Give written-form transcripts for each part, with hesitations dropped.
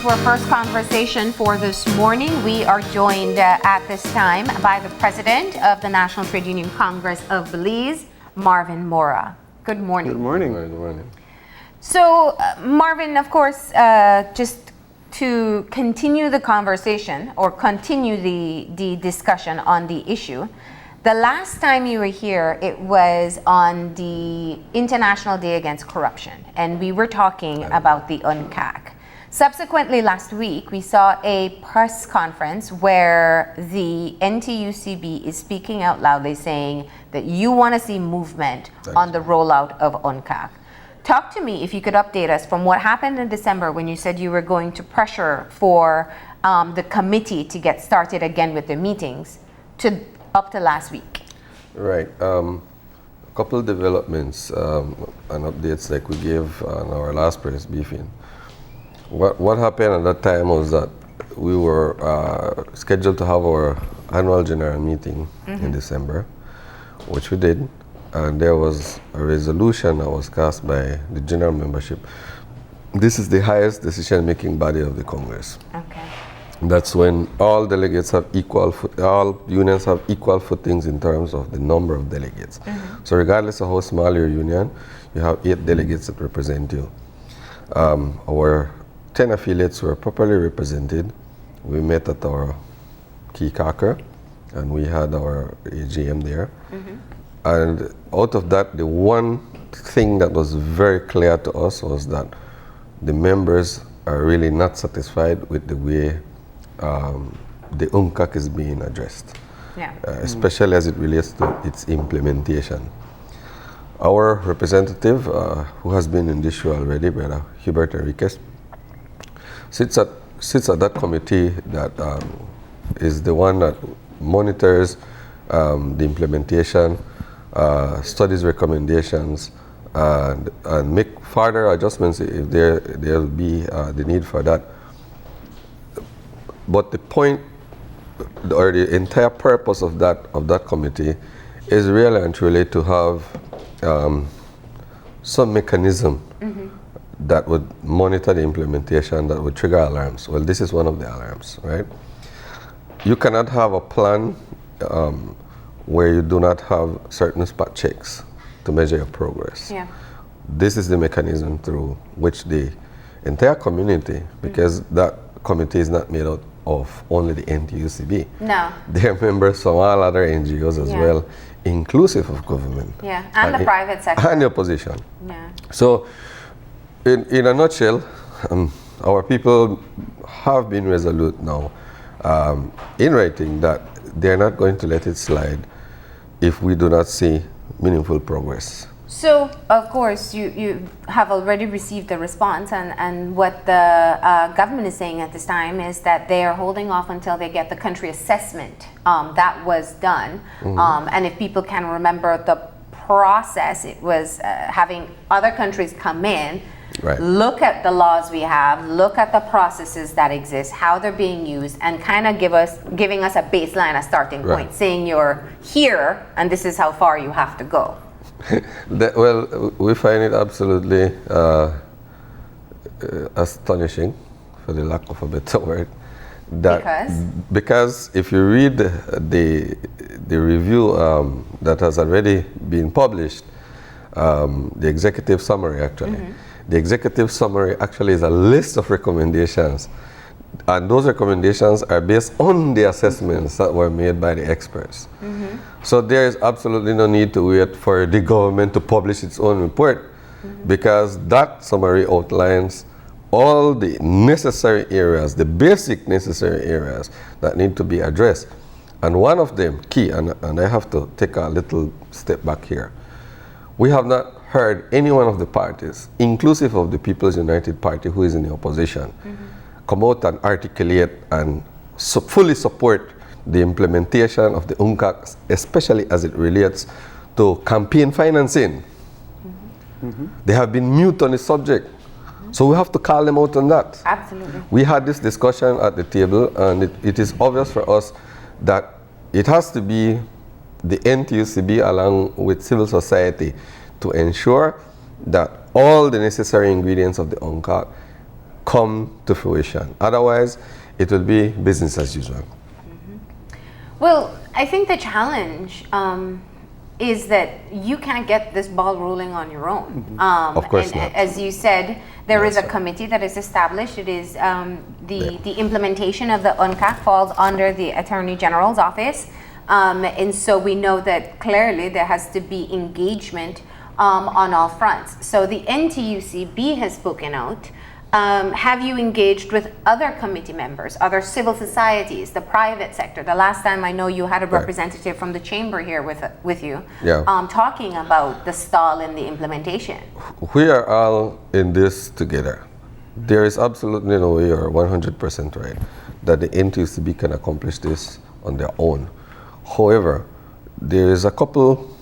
to our first conversation for this morning. We are joined at this time by the President of the National Trade Union Congress of Belize, Marvin Mora. Good morning. Good morning. Good morning. So, Marvin, of course, just to continue the conversation or continue the discussion on the issue, the last time you were here, it was on the International Day Against Corruption, and we were talking about the UNCAC. Subsequently, last week, we saw a press conference where the NTUCB is speaking out loudly saying that you want to see movement on the rollout of UNCAC. Talk to me, if you could update us from what happened in December when you said you were going to pressure for the committee to get started again with the meetings to up to last week. Right. A couple of developments and updates like we gave on our last press briefing. What happened at that time was that we were scheduled to have our annual general meeting in December, which we did, and there was a resolution that was cast by the general membership. This is the highest decision-making body of the Congress. Okay. That's when all delegates have all unions have equal footings in terms of the number of delegates. So regardless of how small your union, you have 8 delegates that represent you. Our 10 affiliates were properly represented. We met at our key caucus, and we had our AGM there. And out of that, the one thing that was very clear to us was that the members are really not satisfied with the way the UNCAC is being addressed, especially as it relates to its implementation. Our representative, who has been in this show already, Brother Hubert Enriquez, sits at that committee that is the one that monitors the implementation, studies recommendations, and make further adjustments if there will be the need for that. But the point, or the entire purpose of that committee is really and truly to have some mechanism that would monitor the implementation, that would trigger alarms. Well, this is one of the alarms, right? You cannot have a plan where you do not have certain spot checks to measure your progress. This is the mechanism through which the entire community, because that committee is not made out of only the NTUCB. No. There are members from all other NGOs as well, inclusive of government. And the private sector. And the opposition. So, in a nutshell, our people have been resolute now in writing that they're not going to let it slide if we do not see meaningful progress. So, of course, you have already received the response, and what the government is saying at this time is that they are holding off until they get the country assessment that was done. And if people can remember the process, it was having other countries come in, look at the laws we have, look at the processes that exist, how they're being used, and kind of giving us a baseline, a starting point, saying you're here and this is how far you have to go. Well, we find it absolutely astonishing, for the lack of a better word, that because if you read the review that has already been published, the executive summary the executive summary actually is a list of recommendations, and those recommendations are based on the assessments that were made by the experts. So there is absolutely no need to wait for the government to publish its own report, because that summary outlines all the necessary areas, the basic necessary areas that need to be addressed. And one of them, key, and I have to take a little step back here, we have not heard any one of the parties, inclusive of the People's United Party, who is in the opposition, come out and articulate and fully support the implementation of the UNCAC, especially as it relates to campaign financing. They have been mute on the subject. So we have to call them out on that. Absolutely. We had this discussion at the table, and it is obvious for us that it has to be the NTUCB along with civil society to ensure that all the necessary ingredients of the UNCAC come to fruition. Otherwise, it will be business as usual. Well, I think the challenge is that you can't get this ball rolling on your own. Of course not. As you said, there is a committee that is established. It is the implementation of the UNCAC falls under the Attorney General's office. And so we know that clearly there has to be engagement on all fronts. So the NTUCB has spoken out. Have you engaged with other committee members, other civil societies, the private sector? The last time I know you had a representative from the chamber here with you, talking about the stall in the implementation. We are all in this together. There is absolutely no way, you're 100% right, that the NTUCB can accomplish this on their own. However, there is a couple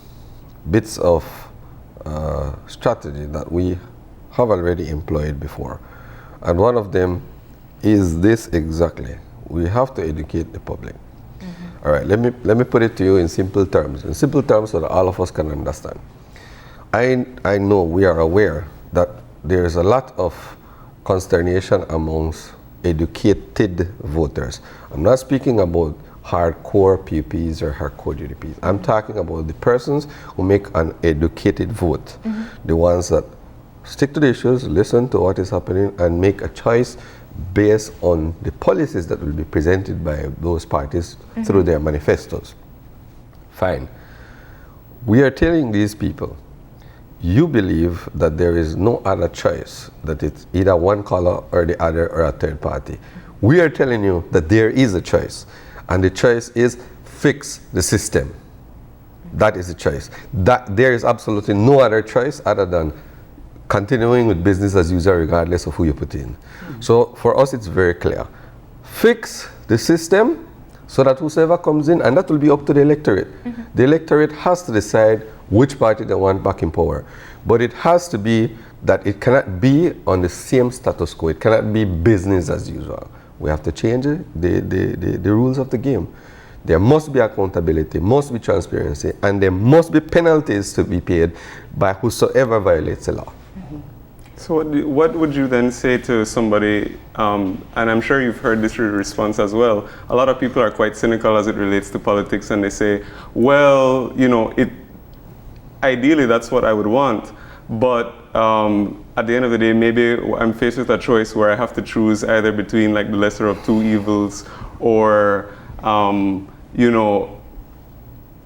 bits of strategy that we have already employed before. And one of them is this exactly. We have to educate the public. All right, let me put it to you in simple terms so that all of us can understand. I know we are aware that there is a lot of consternation amongst educated voters. I'm not speaking about hardcore PPs or hardcore GDPs. I'm talking about the persons who make an educated vote, the ones that stick to the issues, listen to what is happening, and make a choice based on the policies that will be presented by those parties through their manifestos. Fine. We are telling these people, you believe that there is no other choice, that it's either one color or the other or a third party. We are telling you that there is a choice, and the choice is fix the system. That is the choice. That there is absolutely no other choice other than continuing with business as usual regardless of who you put in. So for us it's very clear. Fix the system so that whoever comes in, and that will be up to the electorate. The electorate has to decide which party they want back in power. But it has to be that it cannot be on the same status quo. It cannot be business as usual. We have to change the rules of the game. There must be accountability, must be transparency, and there must be penalties to be paid by whosoever violates the law. So what would you then say to somebody, and I'm sure you've heard this response as well, a lot of people are quite cynical as it relates to politics, and they say, well, you know, ideally that's what I would want, but at the end of the day, maybe I'm faced with a choice where I have to choose either between like the lesser of two evils, or, you know,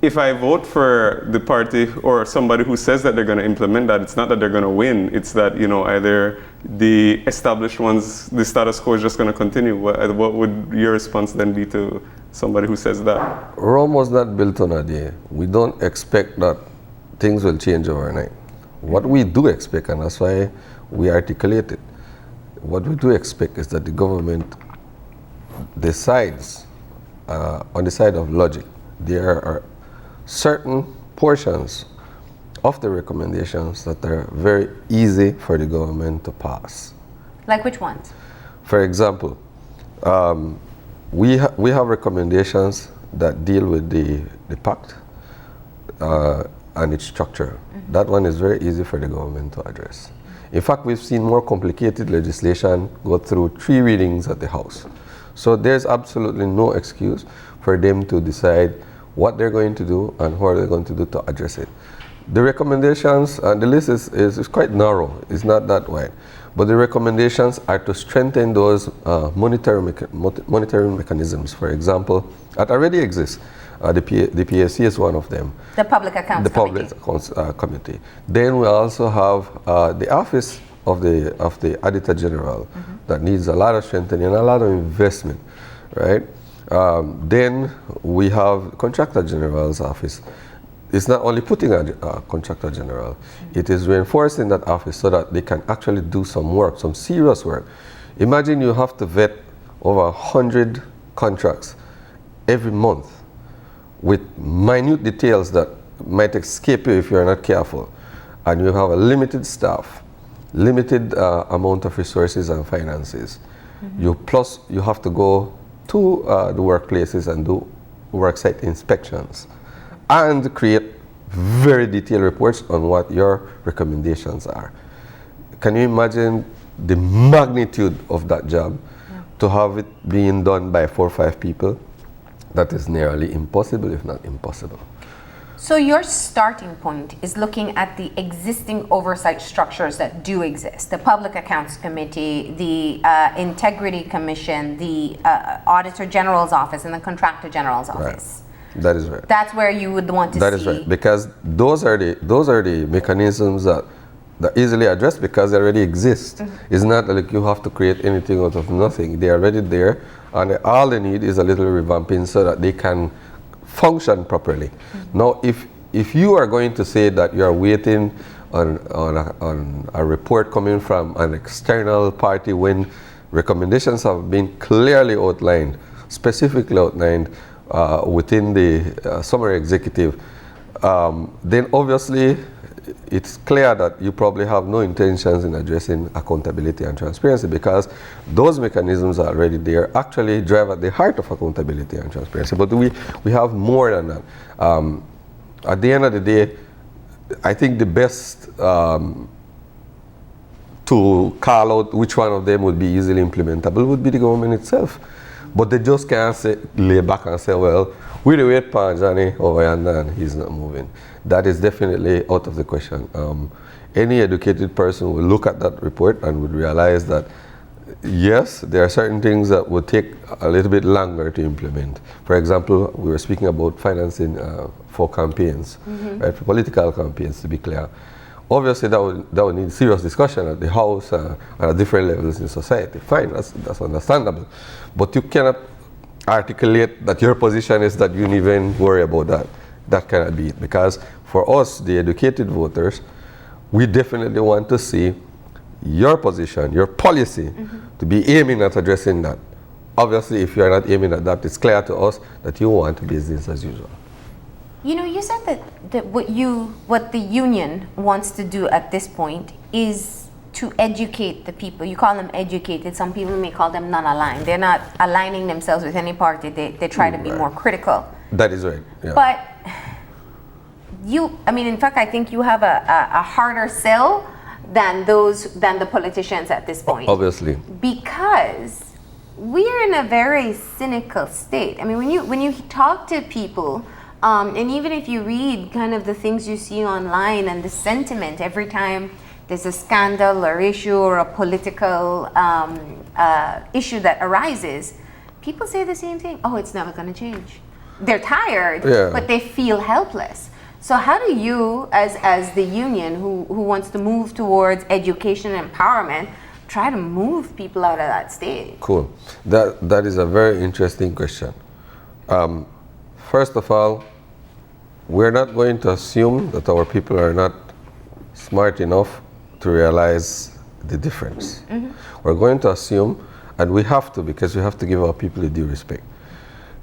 if I vote for the party or somebody who says that they're going to implement that, it's not that they're going to win. It's that, you know, either the established ones, the status quo is just going to continue. What would your response then be to somebody who says that? Rome was not built on a day. We don't expect that things will change overnight. What we do expect, and that's why we articulate it, what we do expect is that the government decides on the side of logic. There are certain portions of the recommendations that are very easy for the government to pass. Like which ones? For example, we have recommendations that deal with the pact and its structure. That one is very easy for the government to address. In fact, we've seen more complicated legislation go through 3 readings at the House. So there's absolutely no excuse for them to decide what they're going to do and what they're going to do to address it. The recommendations, and the list is quite narrow, it's not that wide, but the recommendations are to strengthen those monitoring mechanisms, for example, that already exist. The PSC is one of them. The Public Accounts Committee. The Public Accounts Committee. Then we also have the Office of the Auditor General that needs a lot of strengthening and a lot of investment, right? Then we have Contractor General's office. It's not only putting a Contractor General, it is reinforcing that office so that they can actually do some work, some serious work. Imagine you have to vet over 100 contracts every month with minute details that might escape you if you're not careful. And you have a limited staff, limited amount of resources and finances. Plus you have to go to the workplaces and do worksite inspections and create very detailed reports on what your recommendations are. Can you imagine the magnitude of that job, to have it being done by 4 or 5 people, that is nearly impossible, if not impossible. So your starting point is looking at the existing oversight structures that do exist: the Public Accounts Committee, the Integrity Commission, the Auditor General's Office, and the Contractor General's Office. Right. That is right. That's where you would want to see. That is right, because those are the mechanisms that easily addressed because they already exist. Mm-hmm. It's not like you have to create anything out of nothing. They're already there, and all they need is a little revamping so that they can function properly. Mm-hmm. Now, if you are going to say that you are waiting on a report coming from an external party when recommendations have been clearly outlined, specifically outlined within the summary executive, then obviously it's clear that you probably have no intentions in addressing accountability and transparency, because those mechanisms are already there, actually drive at the heart of accountability and transparency. But we have more than that. At the end of the day, I think the best to call out which one of them would be easily implementable would be the government itself. But they just can't lay back and say, well, we do wait for Johnny over yonder and he's not moving. That is definitely out of the question. Any educated person will look at that report and would realize that, yes, there are certain things that would take a little bit longer to implement. For example, we were speaking about financing for campaigns, right, for political campaigns, to be clear. Obviously, that would need serious discussion at the House and at different levels in society. Fine, that's understandable. But you cannot articulate that your position is that you don't even worry about that. That cannot be it. Because for us, the educated voters, we definitely want to see your position, your policy, to be aiming at addressing that. Obviously, if you are not aiming at that, it's clear to us that you want business as usual. You know, you said that what the union wants to do at this point is to educate the people. You call them educated. Some people may call them non-aligned. They're not aligning themselves with any party. They try to be more critical. That is right. Yeah. But in fact, I think you have a harder sell than the politicians at this point. Obviously. Because we're in a very cynical state. I mean, when you talk to people, and even if you read kind of the things you see online and the sentiment every time there's a scandal or issue or a political issue that arises, people say the same thing. Oh, it's never going to change. They're tired, but they feel helpless. So how do you, as the union who wants to move towards education and empowerment, try to move people out of that state? Cool. That is a very interesting question. First of all, we're not going to assume that our people are not smart enough to realize the difference. We're going to assume, and we have to, because we have to give our people the due respect,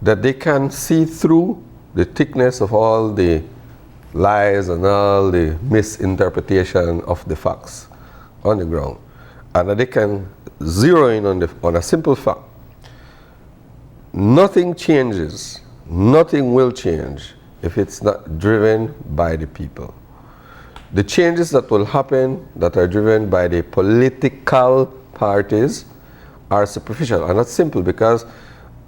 that they can see through the thickness of all the lies and all the misinterpretation of the facts on the ground, and that they can zero in on a simple fact. Nothing changes, nothing will change if it's not driven by the people. The changes that will happen that are driven by the political parties are superficial, and that's simple, because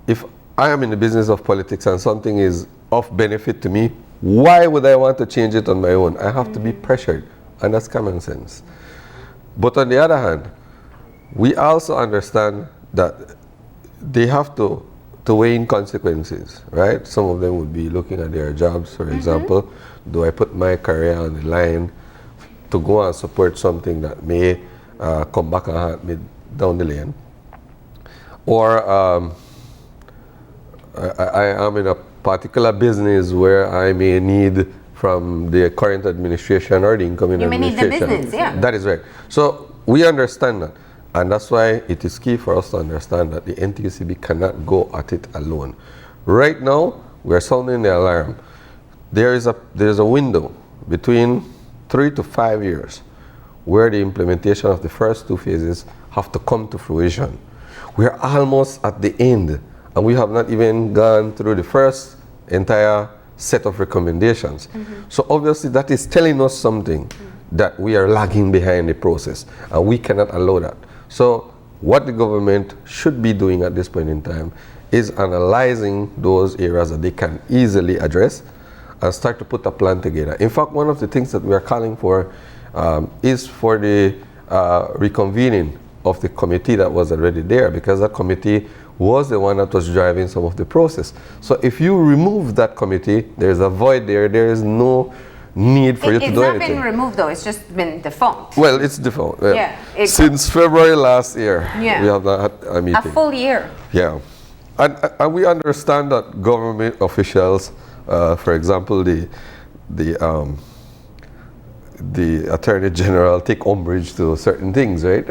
if I am in the business of politics and something is of benefit to me, why would I want to change it on my own? I have to be pressured, and that's common sense. But on the other hand, we also understand that they have to weigh in consequences, right? Some of them would be looking at their jobs, for example. Do I put my career on the line to go and support something that may come back and haunt me down the lane? Or I am in a particular business where I may need from the current administration or the incoming administration. You may need the business, yeah. That is right. So we understand that. And that's why it is key for us to understand that the NTUCB cannot go at it alone. Right now, we are sounding the alarm. There is a window between 3 to 5 years where the implementation of the first 2 phases have to come to fruition. We are almost at the end, and we have not even gone through the first entire set of recommendations. So obviously that is telling us something, that we are lagging behind the process, and we cannot allow that. So what the government should be doing at this point in time is analyzing those areas that they can easily address and start to put a plan together. In fact, one of the things that we are calling for is for the reconvening of the committee that was already there, because that committee was the one that was driving some of the process. So if you remove that committee, there's a void there. There is no need for you to do anything. It's not been removed though, it's just been defunct. Well, it's defunct. Yeah. Since February last year, yeah, we have not had a meeting. A full year. Yeah. And we understand that government officials, for example, the Attorney General take umbrage to certain things, right?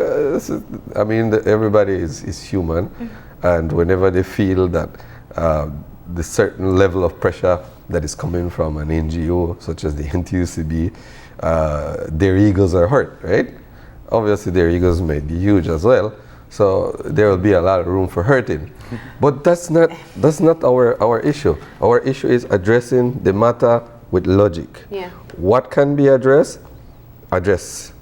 I mean, everybody is human, and whenever they feel that the certain level of pressure that is coming from an NGO such as the NTUCB, their egos are hurt, right? Obviously, their egos may be huge as well, so there will be a lot of room for hurting. But that's not our issue. Our issue is addressing the matter with logic. Yeah. What can be addressed, address.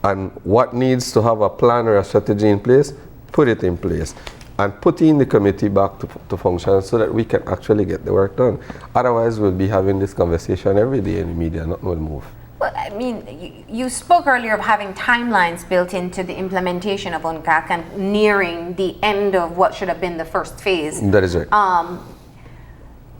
And what needs to have a plan or a strategy in place, put it in place. And putting the committee back to function so that we can actually get the work done. Otherwise, we'll be having this conversation every day in the media, nothing will move. Well, I mean, you spoke earlier of having timelines built into the implementation of UNCAC and nearing the end of what should have been the first phase. That is right.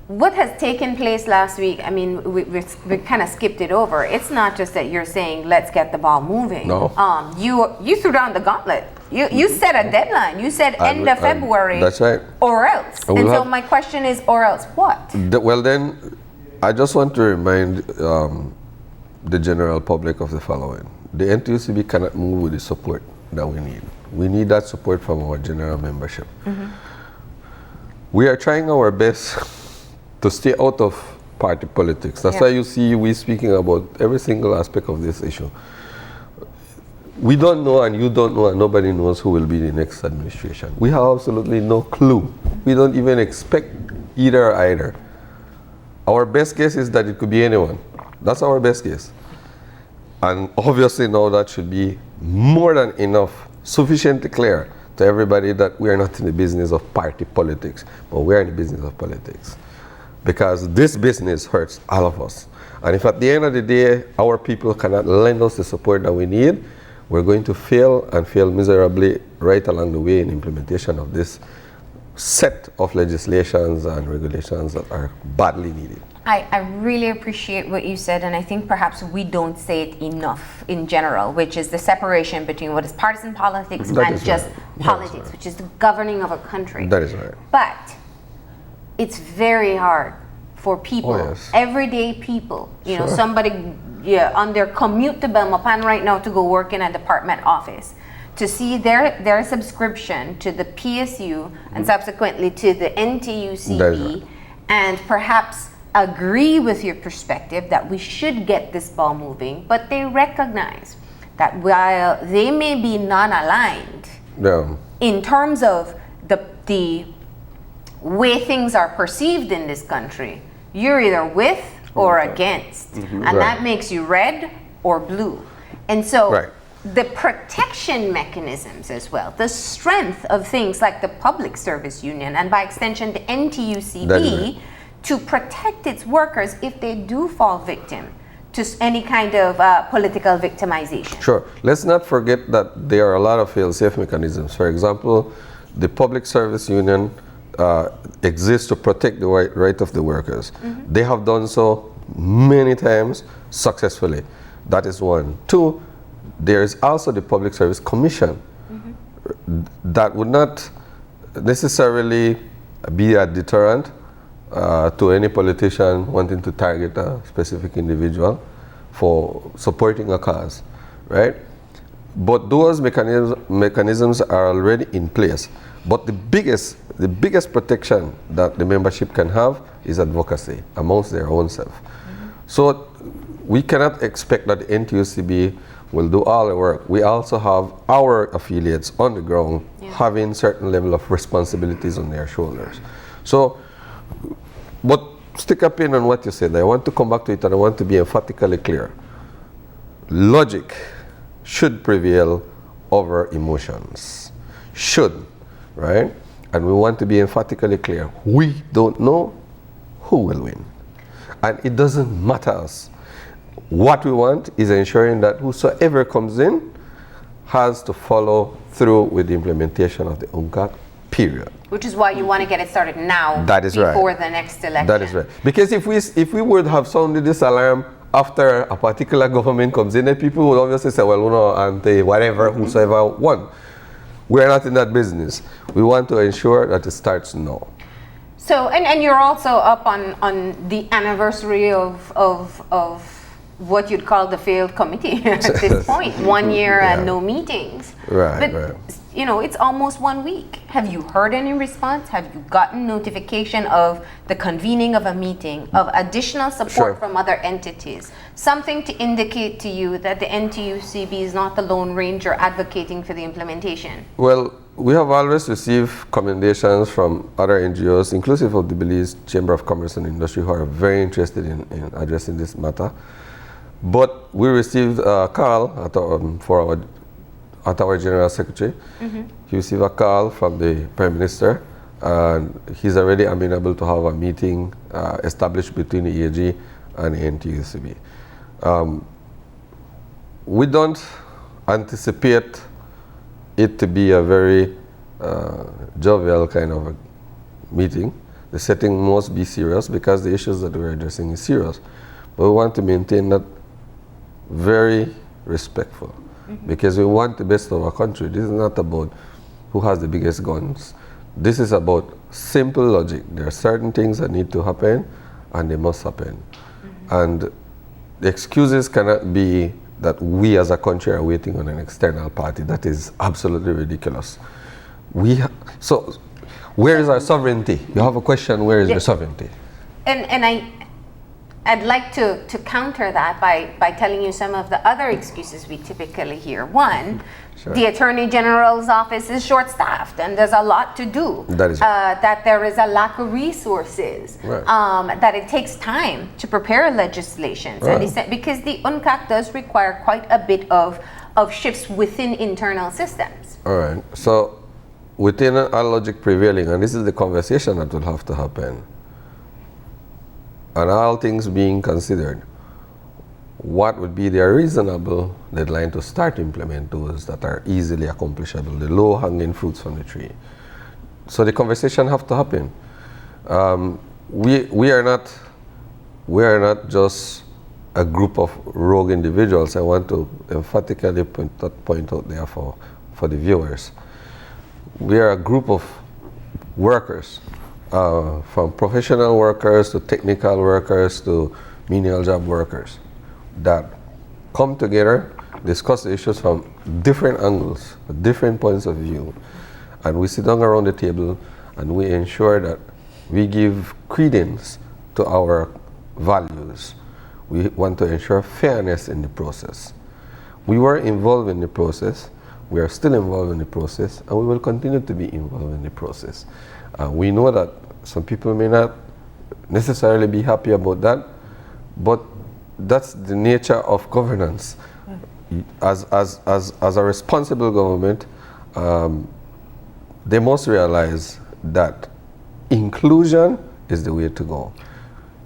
What has taken place last week, I mean, we kind of skipped it over. It's not just that you're saying, let's get the ball moving. No. You threw down the gauntlet. You set a deadline. You said end of February. That's right. Or else. And so my question is, or else what? Well then, I just want to remind the general public of the following. The NTUCB cannot move with the support that we need. We need that support from our general membership. We are trying our best to stay out of party politics. That's why you see we speaking about every single aspect of this issue. We don't know, and you don't know, and nobody knows who will be the next administration. We have absolutely no clue. We don't even expect either or either. Our best guess is that it could be anyone. That's our best guess. And obviously now that should be more than enough, sufficiently clear to everybody that we are not in the business of party politics, but we are in the business of politics. Because this business hurts all of us. And if at the end of the day, our people cannot lend us the support that we need, we're going to fail and fail miserably right along the way in implementation of this set of legislations and regulations that are badly needed. I really appreciate what you said, and I think perhaps we don't say it enough in general, which is the separation between what is partisan politics and just politics, which is the governing of a country. That is right. But it's very hard for people, everyday people, you know, somebody on their commute to Belmopan right now to go work in a department office, to see their subscription to the PSU and subsequently to the NTUCB, and perhaps agree with your perspective that we should get this ball moving, but they recognize that while they may be non-aligned in terms of the way things are perceived in this country, you're either with or against, and that makes you red or blue. And so the protection mechanisms as well, the strength of things like the Public Service Union and by extension the NTUCB to protect its workers if they do fall victim to any kind of political victimization. Sure. Let's not forget that there are a lot of fail-safe mechanisms. For example, the Public Service Union exists to protect the right of the workers. They have done so many times successfully. That is one. Two, there is also the Public Service Commission that would not necessarily be a deterrent to any politician wanting to target a specific individual for supporting a cause, right? But those mechanisms are already in place. But the biggest protection that the membership can have is advocacy amongst their own self. So we cannot expect that the NTUCB will do all the work. We also have our affiliates on the ground having certain level of responsibilities on their shoulders. So, but stick a pin on what you said. I want to come back to it, and I want to be emphatically clear. Logic should prevail over emotions. Should, right? And we want to be emphatically clear. We don't know who will win. And it doesn't matter us. What we want is ensuring that whosoever comes in has to follow through with the implementation of the UNCAC, period. Which is why you want to get it started now, That is right. before the next election. That is right. Because if we would have sounded this alarm after a particular government comes in, then people would obviously say, well, and whatever, whosoever won. We're not in that business. We want to ensure that it starts now. So, and you're also up on the anniversary of what you'd call the failed committee at this point. 1 year and no meetings. Right, but, it's almost 1 week. Have you heard any response? Have you gotten notification of the convening of a meeting, of additional support from other entities? Something to indicate to you that the NTUCB is not the Lone Ranger advocating for the implementation? Well, we have always received commendations from other NGOs, inclusive of the Belize Chamber of Commerce and Industry, who are very interested in addressing this matter. But we received a call at our General Secretary. He received a call from the Prime Minister, and he's already amenable to have a meeting established between the EAG and the NTUCB. We don't anticipate it to be a very jovial kind of a meeting. The setting must be serious because the issues that we're addressing is serious. But we want to maintain that very respectful, because we want the best of our country. This is not about who has the biggest guns. This is about simple logic. There are certain things that need to happen, and they must happen. And the excuses cannot be that we as a country are waiting on an external party. That is absolutely ridiculous. So where is our sovereignty? You have a question, where is the sovereignty? And I'd like to counter that by telling you some of the other excuses we typically hear. One, the Attorney General's office is short-staffed and there's a lot to do. That is right. That there is a lack of resources. Right. That it takes time to prepare legislation. Right. And because the UNCAC does require quite a bit of shifts within internal systems. All right. So within our logic prevailing, and this is the conversation that will have to happen, and all things being considered, what would be the reasonable deadline to start implement those that are easily accomplishable, the low-hanging fruits from the tree? So the conversation have to happen. We are not just a group of rogue individuals. I want to emphatically point out there for the viewers. We are a group of workers, from professional workers to technical workers to menial job workers, that come together, discuss the issues from different angles, different points of view, and we sit down around the table and we ensure that we give credence to our values. We want to ensure fairness in the process. We were involved in the process, we are still involved in the process, and we will continue to be involved in the process. We know that some people may not necessarily be happy about that, but that's the nature of governance. As a responsible government, they must realize that inclusion is the way to go.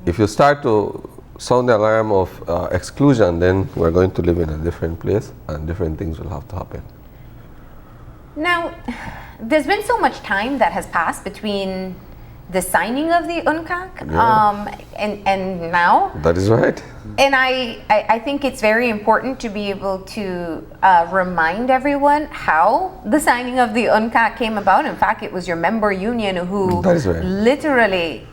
If you start to sound the alarm of exclusion, then we're going to live in a different place and different things will have to happen. Now, there's been so much time that has passed between the signing of the UNCAC and now. That is right. And I think it's very important to be able to remind everyone how the signing of the UNCAC came about. In fact, it was your member union who literally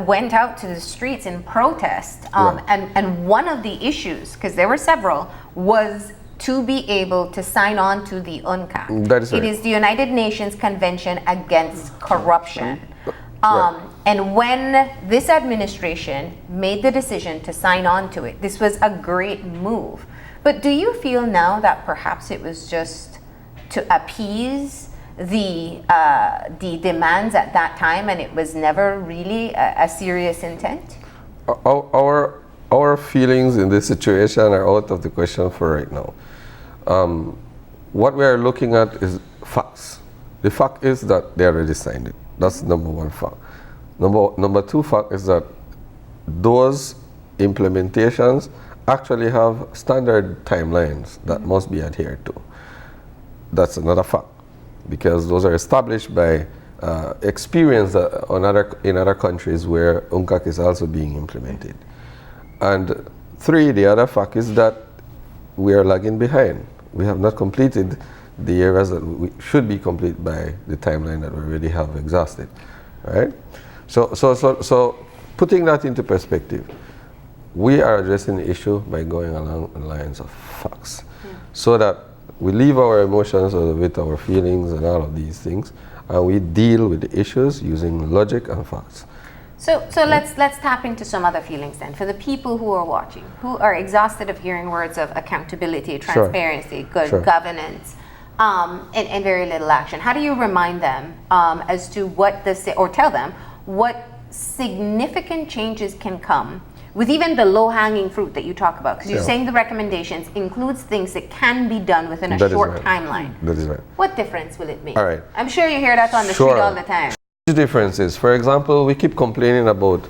went out to the streets in protest. And one of the issues, because there were several, was to be able to sign on to the UNCAC. That is right. It is the United Nations Convention Against Corruption. And when this administration made the decision to sign on to it, this was a great move. But do you feel now that perhaps it was just to appease the demands at that time and it was never really a serious intent? Our feelings in this situation are out of the question for right now. what we are looking at is facts. The fact is that they already signed it. That's number one fact. Number two fact is that those implementations actually have standard timelines that must be adhered to. That's another fact, because those are established by experience in other countries where UNCAC is also being implemented. And three, the other fact is that we are lagging behind. We have not completed the areas that we should be complete by the timeline that we already have exhausted, right? So putting that into perspective, we are addressing the issue by going along the lines of facts, so that we leave our emotions with our feelings and all of these things, and we deal with the issues using logic and facts. So let's tap into some other feelings then. For the people who are watching, who are exhausted of hearing words of accountability, transparency, good governance, and very little action, how do you remind them as to what or tell them what significant changes can come with even the low-hanging fruit that you talk about? Because you're saying the recommendations includes things that can be done within a short timeline. That is right. What difference will it make? All right. I'm sure you hear that on the street all the time. Differences. For example, we keep complaining about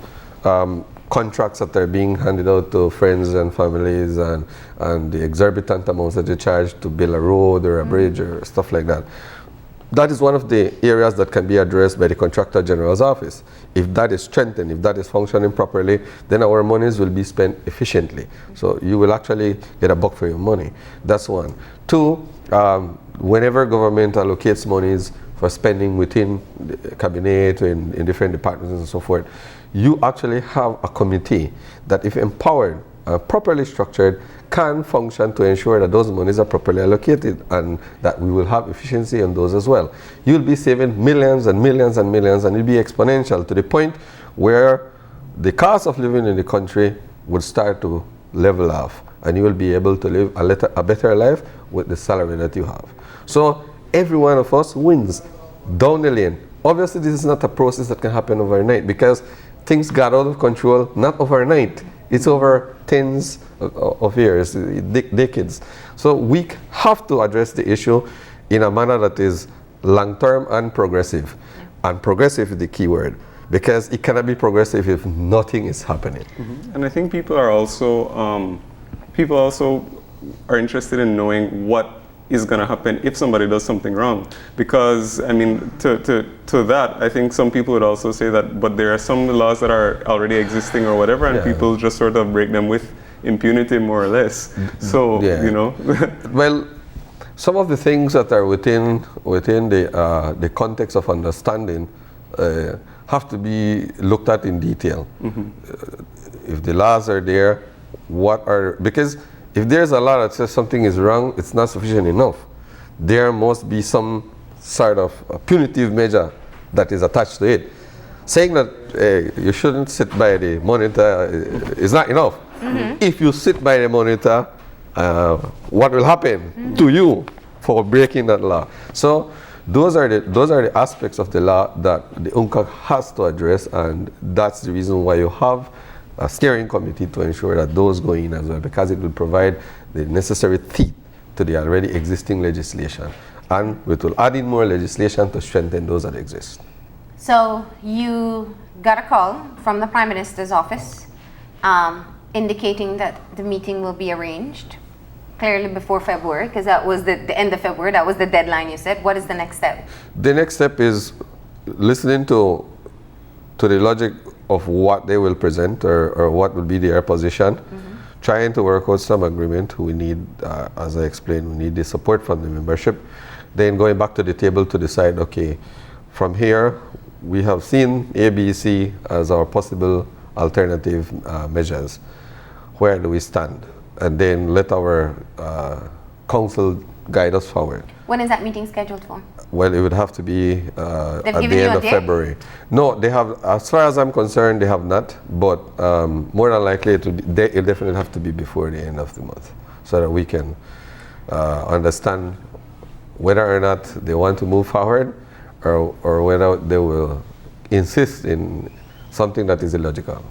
contracts that are being handed out to friends and families, and the exorbitant amounts that they charge to build a road or a bridge or stuff like that. That is one of the areas that can be addressed by the Contractor General's office. If that is strengthened, if that is functioning properly, then our monies will be spent efficiently. So you will actually get a buck for your money. That's one. Two, whenever government allocates monies for spending within the cabinet, in different departments and so forth, you actually have a committee that, if empowered, properly structured, can function to ensure that those monies are properly allocated and that we will have efficiency on those as well. You'll be saving millions and millions and millions, and it'll be exponential to the point where the cost of living in the country would start to level off, and you will be able to live a better life with the salary that you have. So every one of us wins down the lane. Obviously, this is not a process that can happen overnight, because things got out of control not overnight. It's over tens of years, decades. So we have to address the issue in a manner that is long-term and progressive. And progressive is the key word, because it cannot be progressive if nothing is happening. And I think people are also interested in knowing what is going to happen if somebody does something wrong. Because, I mean, to that, I think some people would also say that, but there are some laws that are already existing or whatever, and people just sort of break them with impunity, more or less. So, you know. Well, some of the things that are within the context of understanding have to be looked at in detail. If the laws are there, because if there's a law that says something is wrong, it's not sufficient enough. There must be some sort of punitive measure that is attached to it. Saying that you shouldn't sit by the monitor is not enough. If you sit by the monitor, what will happen to you for breaking that law? So those are the aspects of the law that the UNCAC has to address, and that's the reason why you have a steering committee to ensure that those go in as well, because it will provide the necessary teeth to the already existing legislation, and it will add in more legislation to strengthen those that exist. So you got a call from the Prime Minister's office indicating that the meeting will be arranged clearly before February, because that was the end of February, that was the deadline you said. What is the next step? The next step is listening to the logic of what they will present, or what will be their position, trying to work out some agreement. We need, as I explained, we need the support from the membership. Then going back to the table to decide, okay, from here, we have seen ABC as our possible alternative measures. Where do we stand? And then let our council guide us forward. When is that meeting scheduled for? Well, it would have to be at the end of February. No, they have, as far as I'm concerned, they have not, but more than likely it'll definitely have to be before the end of the month, so that we can understand whether or not they want to move forward, or whether they will insist in something that is illogical.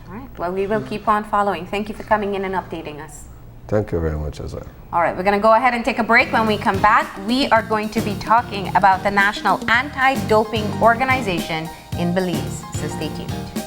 All right, well, we will keep on following. Thank you for coming in and updating us. Thank you very much as well. All right, we're going to go ahead and take a break. When we come back, we are going to be talking about the National Anti-Doping Organization in Belize. So stay tuned.